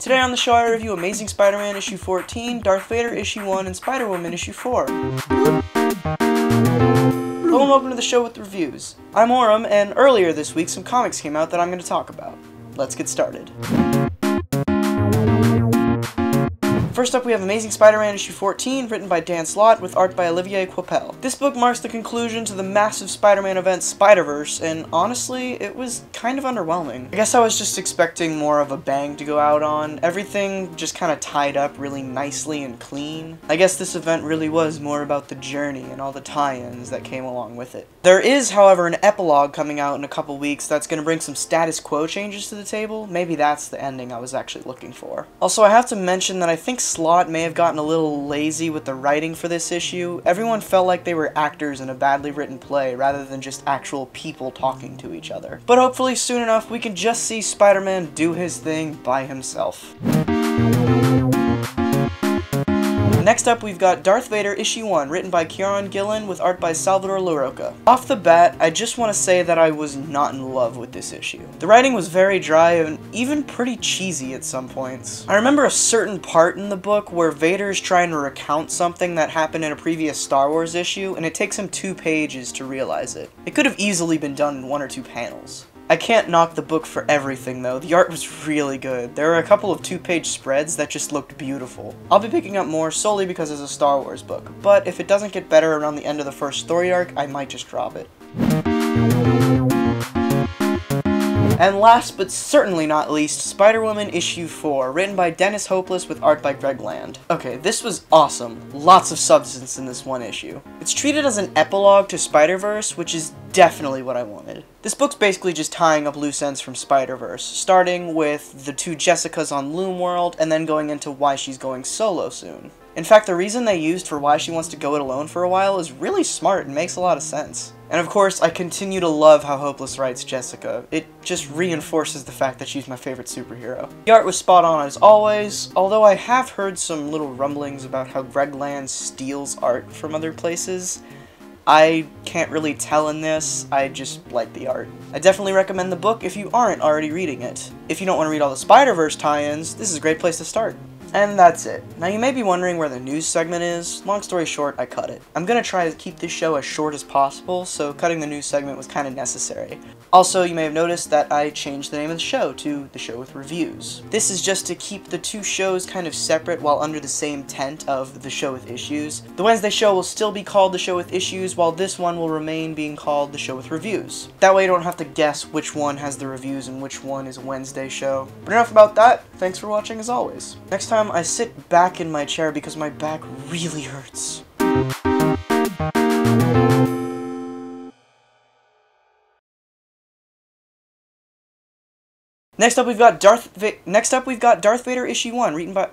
Today on the show I review Amazing Spider-Man issue 14, Darth Vader issue 1, and Spider-Woman issue 4. Hello and welcome to the show with reviews. I'm Auram, and earlier this week some comics came out that I'm going to talk about. Let's get started. First up, we have Amazing Spider-Man issue 14, written by Dan Slott, with art by Olivier Coipel. This book marks the conclusion to the massive Spider-Man event Spider-Verse, and honestly, it was kind of underwhelming. I guess I was just expecting more of a bang to go out on. Everything just kind of tied up really nicely and clean. I guess this event really was more about the journey and all the tie-ins that came along with it. There is, however, an epilogue coming out in a couple weeks that's going to bring some status quo changes to the table. Maybe that's the ending I was actually looking for. Also, I have to mention that I think Slott may have gotten a little lazy with the writing for this issue. Everyone felt like they were actors in a badly written play rather than just actual people talking to each other. But hopefully soon enough we can just see Spider-Man do his thing by himself. Next up, we've got Darth Vader issue 1, written by Kieron Gillen with art by Salvador Larroca. Off the bat, I just want to say that I was not in love with this issue. The writing was very dry and even pretty cheesy at some points. I remember a certain part in the book where Vader is trying to recount something that happened in a previous Star Wars issue, and it takes him 2 pages to realize it. It could have easily been done in 1 or 2 panels. I can't knock the book for everything though, the art was really good. There were a couple of 2-page spreads that just looked beautiful. I'll be picking up more solely because it's a Star Wars book, but if it doesn't get better around the end of the first story arc, I might just drop it. And last but certainly not least, Spider-Woman issue 4, written by Dennis Hopeless with art by Greg Land. Okay, this was awesome. Lots of substance in this one issue. It's treated as an epilogue to Spider-Verse, which is definitely what I wanted. This book's basically just tying up loose ends from Spider-Verse, starting with the 2 Jessicas on Loom World, and then going into why she's going solo soon. In fact, the reason they used for why she wants to go it alone for a while is really smart and makes a lot of sense. And of course, I continue to love how Hopeless writes Jessica. It just reinforces the fact that she's my favorite superhero. The art was spot on as always, although I have heard some little rumblings about how Greg Land steals art from other places. I can't really tell in this, I just like the art. I definitely recommend the book if you aren't already reading it. If you don't want to read all the Spider-Verse tie-ins, this is a great place to start. And that's it. Now you may be wondering where the news segment is. Long story short, I cut it. I'm gonna try to keep this show as short as possible, so cutting the news segment was kind of necessary. Also, you may have noticed that I changed the name of the show to The Show with Reviews. This is just to keep the 2 shows kind of separate while under the same tent of The Show with Issues. The Wednesday show will still be called The Show with Issues, while this one will remain being called The Show with Reviews. That way you don't have to guess which one has the reviews and which one is a Wednesday show. But enough about that, thanks for watching as always. Next time I sit back in my chair because my back really hurts. Next up we've got Darth Vader issue 1, written by